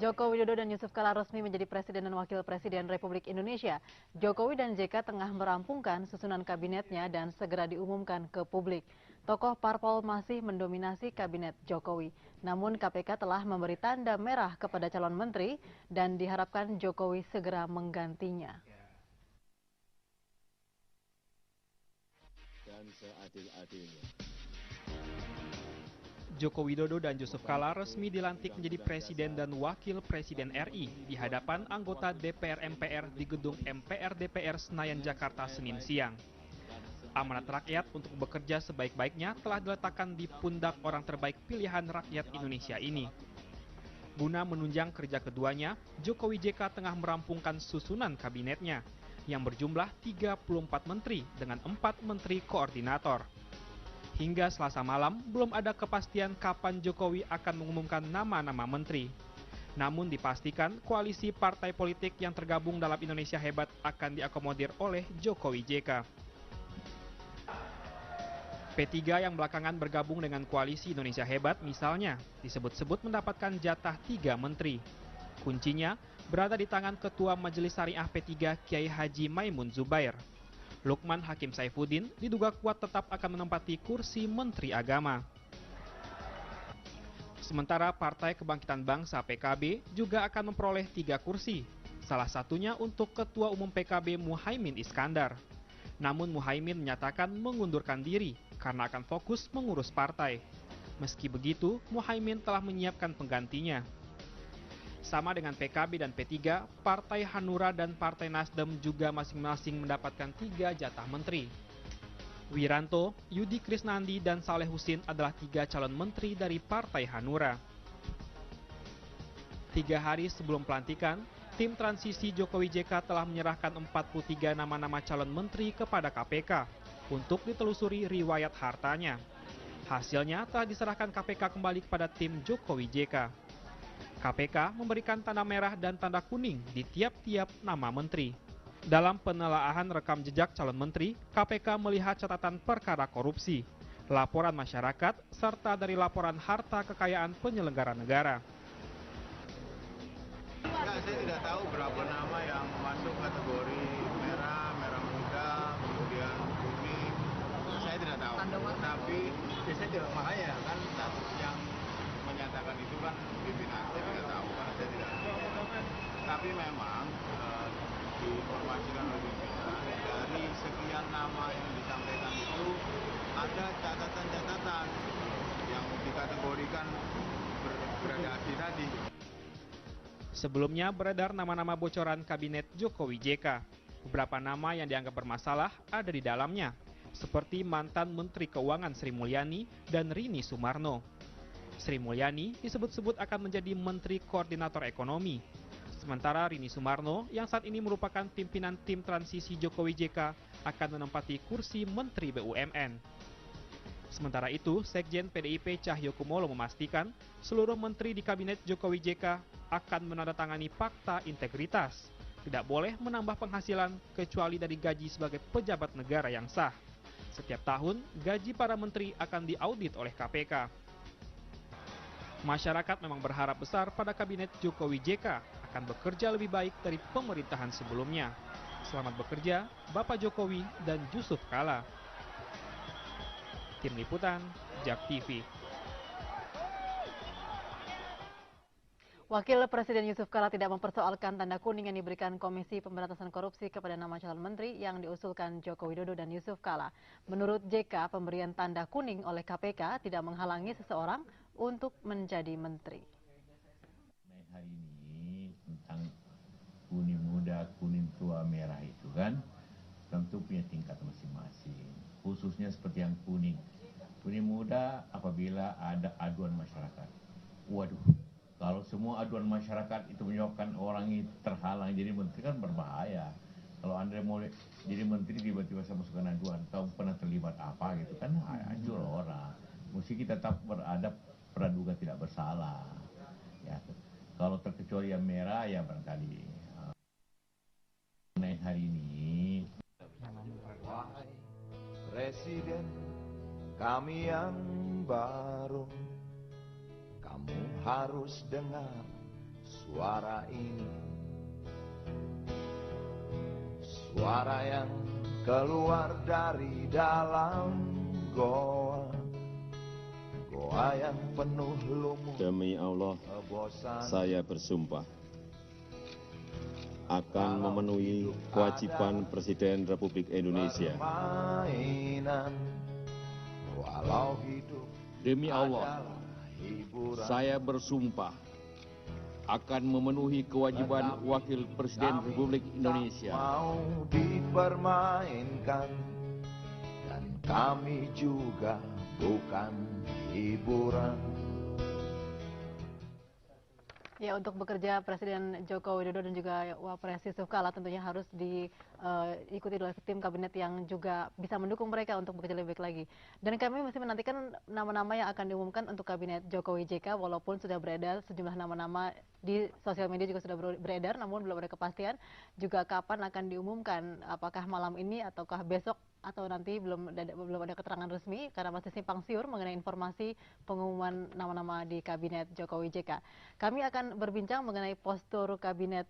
Joko Widodo dan Yusuf Kala resmi menjadi Presiden dan Wakil Presiden Republik Indonesia. Jokowi dan JK tengah merampungkan susunan kabinetnya dan segera diumumkan ke publik. Tokoh parpol masih mendominasi kabinet Jokowi. Namun KPK telah memberi tanda merah kepada calon menteri dan diharapkan Jokowi segera menggantinya. Dan seadil-adilnya. Joko Widodo dan Yusuf Kala resmi dilantik menjadi Presiden dan Wakil Presiden RI di hadapan anggota DPR MPR di gedung MPR DPR Senayan, Jakarta, Senin siang. Amanat rakyat untuk bekerja sebaik-baiknya telah diletakkan di pundak orang terbaik pilihan rakyat Indonesia ini. Guna menunjang kerja keduanya, Jokowi JK tengah merampungkan susunan kabinetnya yang berjumlah 34 menteri dengan 4 menteri koordinator. Hingga Selasa malam, belum ada kepastian kapan Jokowi akan mengumumkan nama-nama menteri. Namun dipastikan koalisi partai politik yang tergabung dalam Indonesia Hebat akan diakomodir oleh Jokowi JK. P3 yang belakangan bergabung dengan koalisi Indonesia Hebat misalnya, disebut-sebut mendapatkan jatah 3 menteri. Kuncinya berada di tangan Ketua Majelis Syariah P3 Kiai Haji Maimun Zubair. Lukman Hakim Saifuddin diduga kuat tetap akan menempati kursi Menteri Agama. Sementara Partai Kebangkitan Bangsa PKB juga akan memperoleh 3 kursi, salah satunya untuk Ketua Umum PKB Muhaimin Iskandar. Namun Muhaimin menyatakan mengundurkan diri karena akan fokus mengurus partai. Meski begitu, Muhaimin telah menyiapkan penggantinya. Sama dengan PKB dan P3, Partai Hanura dan Partai Nasdem juga masing-masing mendapatkan 3 jatah menteri. Wiranto, Yudi Krisnandi, dan Saleh Husin adalah 3 calon menteri dari Partai Hanura. 3 hari sebelum pelantikan, tim transisi Jokowi JK telah menyerahkan 43 nama-nama calon menteri kepada KPK untuk ditelusuri riwayat hartanya. Hasilnya telah diserahkan KPK kembali kepada tim Jokowi JK. KPK memberikan tanda merah dan tanda kuning di tiap-tiap nama menteri. Dalam penelaahan rekam jejak calon menteri, KPK melihat catatan perkara korupsi, laporan masyarakat, serta dari laporan harta kekayaan penyelenggara negara. Saya tidak tahu berapa nama yang masuk kategori merah, merah muda, kemudian kuning. Saya tidak tahu. Tapi saya tidak makanya kan yang menyatakan itu kan pimpinan. Saya tidak tahu karena saya tidak tahu. Tapi memang diinformasikan oleh pimpinan dari sekian nama yang disampaikan itu ada catatan-catatan yang dikategorikan bergradasi tadi. Sebelumnya beredar nama-nama bocoran kabinet Jokowi JK. Beberapa nama yang dianggap bermasalah ada di dalamnya, seperti mantan Menteri Keuangan Sri Mulyani dan Rini Sumarno. Sri Mulyani disebut-sebut akan menjadi Menteri Koordinator Ekonomi. Sementara Rini Sumarno yang saat ini merupakan pimpinan tim transisi Jokowi JK akan menempati kursi Menteri BUMN. Sementara itu, Sekjen PDIP Cahyokumolo memastikan seluruh menteri di kabinet Jokowi JK akan menandatangani fakta integritas. Tidak boleh menambah penghasilan kecuali dari gaji sebagai pejabat negara yang sah. Setiap tahun, gaji para menteri akan diaudit oleh KPK. Masyarakat memang berharap besar pada kabinet Jokowi JK akan bekerja lebih baik dari pemerintahan sebelumnya. Selamat bekerja, Bapak Jokowi dan Yusuf Kala. Tim Liputan, JAK TV. Wakil Presiden Yusuf Kala tidak mempersoalkan tanda kuning yang diberikan Komisi Pemberantasan Korupsi kepada nama calon menteri yang diusulkan Joko Widodo dan Yusuf Kala. Menurut JK, pemberian tanda kuning oleh KPK tidak menghalangi seseorang untuk menjadi menteri. Hari ini tentang kuning muda, kuning tua, merah itu kan tentu punya tingkat masing-masing. Khususnya seperti yang kuning. Kuning muda apabila ada aduan masyarakat. Waduh, kalau semua aduan masyarakat itu menyebabkan orang itu terhalang jadi menteri kan berbahaya. Kalau Anda mau jadi menteri tiba-tiba saya masukkan aduan, tahu pernah terlibat apa gitu kan, hancur orang. Mesti kita tetap beradab praduga tidak bersalah. Ya, kalau terkecuali yang merah ya barangkali. Hari ini. Presiden kami yang baru, kamu harus dengar suara ini, suara yang keluar dari dalam goa, goa yang penuh lumut. Demi Allah, saya bersumpah akan memenuhi kewajiban Presiden Republik Indonesia. Demi Allah, saya bersumpah akan memenuhi kewajiban Wakil Presiden Republik Indonesia. Mau dipermainkan dan kami juga bukan hiburan. Ya, untuk bekerja Presiden Joko Widodo dan juga Wapres Yusuf Kala tentunya harus diikuti oleh tim kabinet yang juga bisa mendukung mereka untuk bekerja lebih baik lagi. Dan kami masih menantikan nama-nama yang akan diumumkan untuk kabinet Jokowi JK, walaupun sudah beredar sejumlah nama-nama di sosial media juga sudah beredar, namun belum ada kepastian juga kapan akan diumumkan, apakah malam ini ataukah besok atau nanti belum ada keterangan resmi karena masih simpang siur mengenai informasi pengumuman nama-nama di kabinet Jokowi JK. Kami akan berbincang mengenai postur kabinet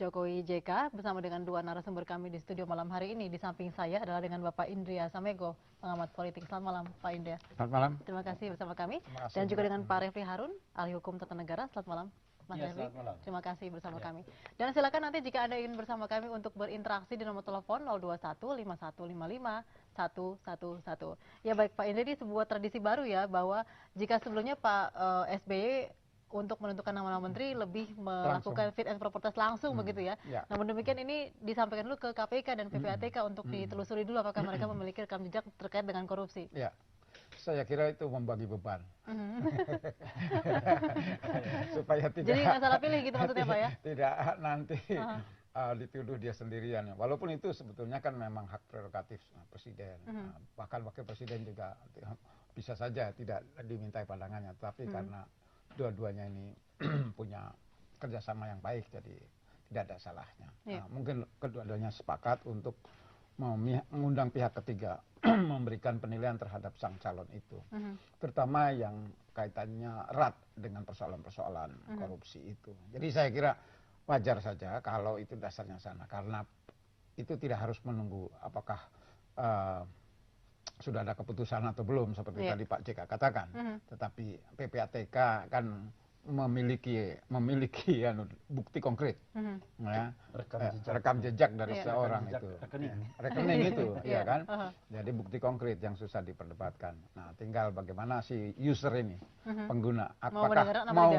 Jokowi JK bersama dengan dua narasumber kami di studio malam hari ini. Di samping saya adalah dengan Bapak Indria Samego, pengamat politik. Selamat malam, Pak Indria. Selamat malam. Terima kasih bersama kami. Dan juga dengan Pak Refli Harun, ahli hukum tata negara. Selamat malam, Mas Refli. Terima kasih bersama kami. Dan silakan nanti jika Anda ingin bersama kami untuk berinteraksi di nomor telepon 021 5155 111. Ya baik Pak Indri, ini sebuah tradisi baru ya, bahwa jika sebelumnya Pak SBY untuk menentukan nama-nama menteri lebih melakukan fit and proper test langsung begitu ya. Namun demikian ini disampaikan dulu ke KPK dan PPATK untuk ditelusuri dulu apakah mereka memiliki rekam jejak terkait dengan korupsi. Ya, saya kira itu membagi beban. Supaya tidak. Jadi nggak salah pilih gitu maksudnya Pak ya? Tidak nanti dituduh dia sendirian. Walaupun itu sebetulnya kan memang hak prerogatif presiden. Bahkan wakil presiden juga bisa saja tidak dimintai pandangannya, tapi karena dua-duanya ini punya kerjasama yang baik, jadi tidak ada salahnya. Mungkin kedua-duanya sepakat untuk mengundang pihak ketiga memberikan penilaian terhadap sang calon itu, terutama yang kaitannya erat dengan persoalan-persoalan korupsi itu. Jadi saya kira wajar saja kalau itu dasarnya sana, karena itu tidak harus menunggu apakah sudah ada keputusan atau belum seperti tadi Pak JK katakan, tetapi PPATK kan memiliki bukti konkret, ya, rekam jejak dari seorang itu, rekening itu, ya kan, jadi bukti konkret yang susah diperdebatkan. Nah, tinggal bagaimana si user ini, pengguna, apakah mau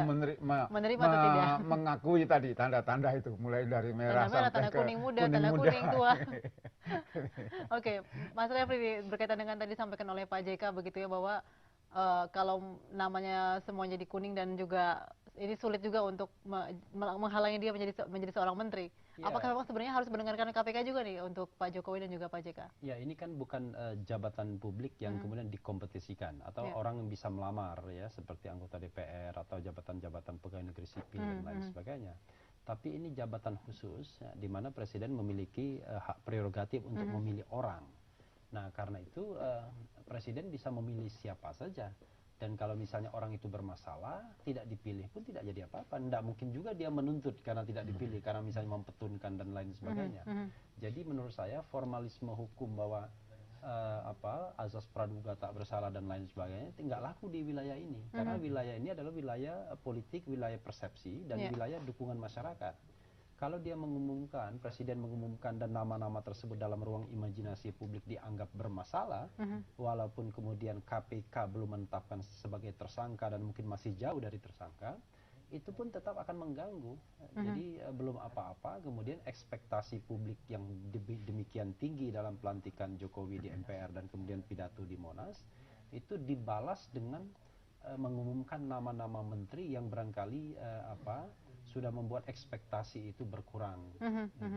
menerima atau tidak, mengakui tadi tanda-tanda itu, mulai dari merah sampai tanda ke kuning muda, tanda kuning tua. Oke, Mas Refli, berkaitan dengan tadi disampaikan oleh Pak JK begitu ya, bahwa kalau namanya semuanya di kuning dan juga ini sulit juga untuk menghalangi dia menjadi seorang menteri. Apakah memang sebenarnya harus mendengarkan KPK juga nih untuk Pak Jokowi dan juga Pak JK? Ya, ini kan bukan jabatan publik yang kemudian dikompetisikan atau orang yang bisa melamar ya, seperti anggota DPR atau jabatan-jabatan pegawai negeri sipil dan lain sebagainya. Tapi ini jabatan khusus ya, di mana presiden memiliki hak prerogatif untuk memilih orang. Nah, karena itu presiden bisa memilih siapa saja. Dan kalau misalnya orang itu bermasalah, tidak dipilih pun tidak jadi apa-apa. Tidak mungkin juga dia menuntut karena tidak dipilih, karena misalnya mempetunkan dan lain sebagainya. Jadi menurut saya formalisme hukum bahwa azas praduga tak bersalah dan lain sebagainya tidak laku di wilayah ini. Karena wilayah ini adalah wilayah politik, wilayah persepsi, dan wilayah dukungan masyarakat. Kalau dia mengumumkan, presiden mengumumkan dan nama-nama tersebut dalam ruang imajinasi publik dianggap bermasalah, walaupun kemudian KPK belum menetapkan sebagai tersangka dan mungkin masih jauh dari tersangka, itu pun tetap akan mengganggu. Jadi belum apa-apa, kemudian ekspektasi publik yang demikian tinggi dalam pelantikan Jokowi di MPR dan kemudian pidato di Monas, itu dibalas dengan mengumumkan nama-nama menteri yang barangkali sudah membuat ekspektasi itu berkurang,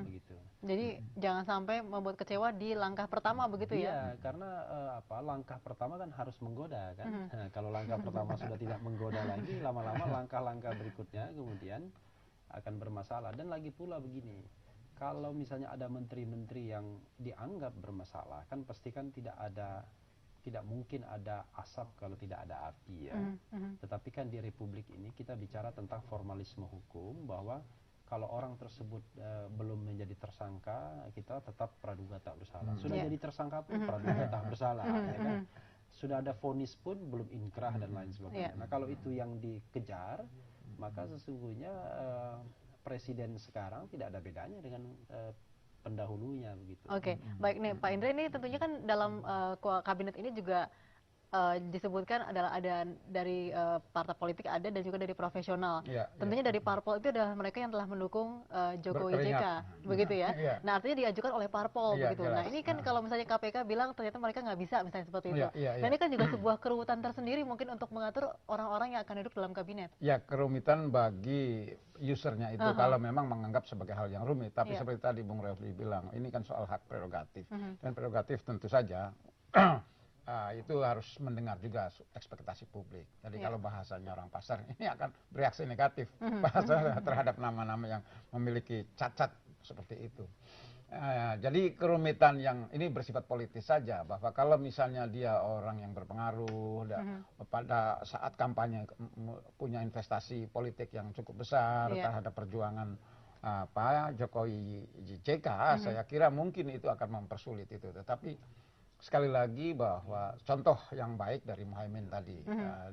begitu. Jadi jangan sampai membuat kecewa di langkah pertama begitu ya? Iya, karena langkah pertama kan harus menggoda kan. Nah, kalau langkah pertama sudah tidak menggoda lagi, lama-lama langkah-langkah berikutnya kemudian akan bermasalah. Dan lagi pula begini, kalau misalnya ada menteri-menteri yang dianggap bermasalah, kan pasti kan tidak ada tidak mungkin ada asap kalau tidak ada api ya. Tetapi kan di Republik ini kita bicara tentang formalisme hukum, bahwa kalau orang tersebut belum menjadi tersangka, kita tetap praduga tak bersalah. Sudah jadi tersangka pun praduga tak bersalah, ya kan? Sudah ada vonis pun belum inkrah dan lain sebagainya. Nah kalau itu yang dikejar, maka sesungguhnya presiden sekarang tidak ada bedanya dengan pendahulunya begitu. Oke, baik nih Pak Indra, ini tentunya kan dalam kabinet ini juga disebutkan adalah ada dari partai politik ada dan juga dari profesional. Tentunya dari parpol itu adalah mereka yang telah mendukung Jokowi JK, begitu ya. Nah artinya diajukan oleh parpol begitu. Jelas. Nah ini kan kalau misalnya KPK bilang ternyata mereka nggak bisa misalnya seperti itu. Nah ini kan juga sebuah keruwetan tersendiri mungkin untuk mengatur orang-orang yang akan duduk dalam kabinet. Ya, kerumitan bagi usernya itu kalau memang menganggap sebagai hal yang rumit. Tapi seperti tadi Bung Refli bilang, ini kan soal hak prerogatif. Dan prerogatif tentu saja itu harus mendengar juga ekspektasi publik. Jadi kalau bahasanya orang pasar ini akan bereaksi negatif bahasa terhadap nama-nama yang memiliki cacat seperti itu. Jadi kerumitan yang ini bersifat politis saja, bahwa kalau misalnya dia orang yang berpengaruh pada saat kampanye punya investasi politik yang cukup besar terhadap perjuangan Pak Jokowi JK, saya kira mungkin itu akan mempersulit itu. Tetapi sekali lagi bahwa contoh yang baik dari Muhaimin tadi,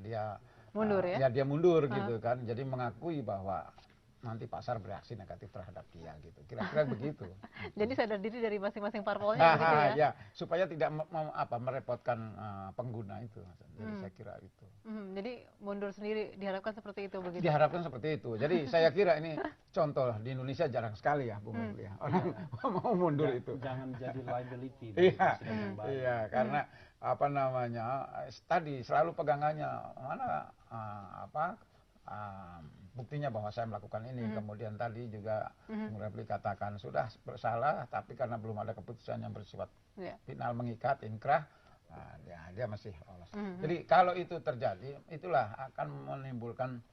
dia mundur dia mundur gitu kan, jadi mengakui bahwa nanti pasar bereaksi negatif terhadap dia gitu, kira-kira begitu. Jadi sadar diri dari masing-masing parpolnya gitu ya. Ya, supaya tidak merepotkan pengguna itu. Jadi saya kira itu. Jadi mundur sendiri diharapkan seperti itu begitu. Diharapkan seperti itu. Jadi saya kira ini contoh di Indonesia jarang sekali ya, Bung Refli ya. Orang mau mundur itu. Jangan jadi liability. Iya, karena apa namanya tadi selalu pegangannya mana buktinya bahwa saya melakukan ini. Kemudian tadi juga Bung Refli katakan sudah bersalah, tapi karena belum ada keputusan yang bersifat final mengikat inkrah, dia masih lolos. Jadi kalau itu terjadi, itulah akan menimbulkan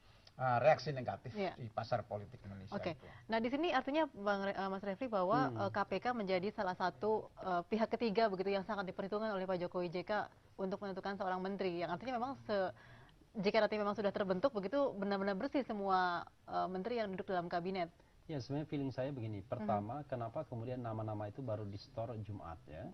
reaksi negatif di pasar politik Indonesia. Oke. Nah di sini artinya Mas Refli bahwa KPK menjadi salah satu pihak ketiga begitu yang sangat diperhitungkan oleh Pak Jokowi JK untuk menentukan seorang menteri. Yang artinya memang jika nanti memang sudah terbentuk begitu benar-benar bersih semua menteri yang duduk dalam kabinet. Ya sebenarnya feeling saya begini. Pertama, kenapa kemudian nama-nama itu baru di store Jumat ya?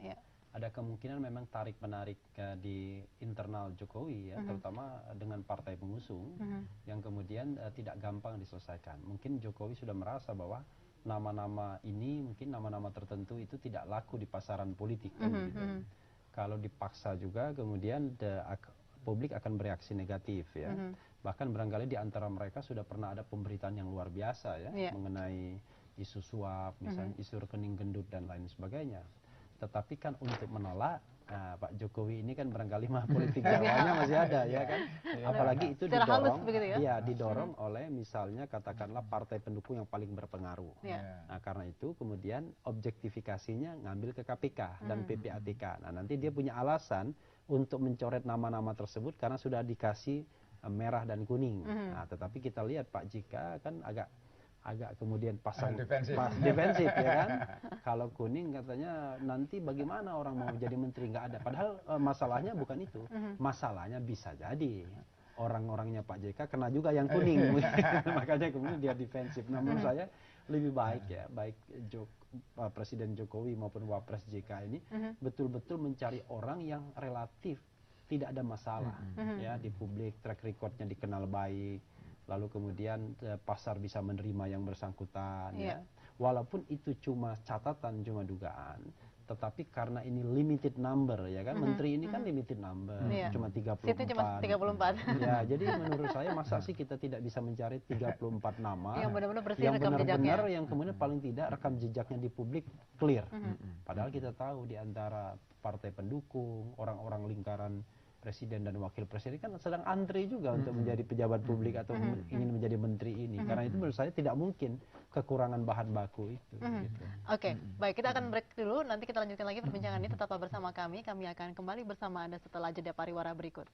Ada kemungkinan memang tarik-menarik di internal Jokowi ya, terutama dengan partai pengusung yang kemudian tidak gampang diselesaikan. Mungkin Jokowi sudah merasa bahwa nama-nama ini, mungkin nama-nama tertentu itu tidak laku di pasaran politik. Gitu. Kalau dipaksa juga kemudian publik akan bereaksi negatif ya. Bahkan barangkali di antara mereka sudah pernah ada pemberitaan yang luar biasa ya, mengenai isu suap, misalnya isu rekening gendut dan lain sebagainya. Tetapi kan untuk menolak, Pak Jokowi ini kan barangkali mah politik Jawanya masih ada ya kan. Apalagi itu didorong, didorong oleh misalnya katakanlah partai pendukung yang paling berpengaruh. Nah karena itu kemudian objektifikasinya ngambil ke KPK dan PPATK. Nah nanti dia punya alasan untuk mencoret nama-nama tersebut karena sudah dikasih merah dan kuning. Nah tetapi kita lihat Pak JK kan agak kemudian pasang defensif ya kan. Kalau kuning katanya nanti bagaimana orang mau jadi menteri, nggak ada. Padahal masalahnya bukan itu. Masalahnya bisa jadi orang-orangnya Pak JK kena juga yang kuning. Makanya kemudian dia defensif. Nah menurut saya lebih baik ya, baik Presiden Jokowi maupun Wapres JK ini betul-betul mencari orang yang relatif tidak ada masalah ya di publik, track recordnya dikenal baik. Lalu kemudian pasar bisa menerima yang bersangkutan ya. Walaupun itu cuma catatan, cuma dugaan, tetapi karena ini limited number ya kan, menteri ini kan limited number, cuma 34. Itu cuma 34. Ya, jadi menurut saya masa sih kita tidak bisa mencari 34 nama yang benar-benar bersih yang rekam benar-benar yang kemudian paling tidak rekam jejaknya di publik clear. Padahal kita tahu di antara partai pendukung, orang-orang lingkaran presiden dan wakil presiden kan sedang antri juga untuk menjadi pejabat publik atau ingin menjadi menteri ini. Karena itu menurut saya tidak mungkin kekurangan bahan baku itu. Gitu. Oke, baik kita akan break dulu. Nanti kita lanjutkan lagi perbincangan ini. Tetaplah bersama kami. Kami akan kembali bersama Anda setelah jeda pariwara berikut.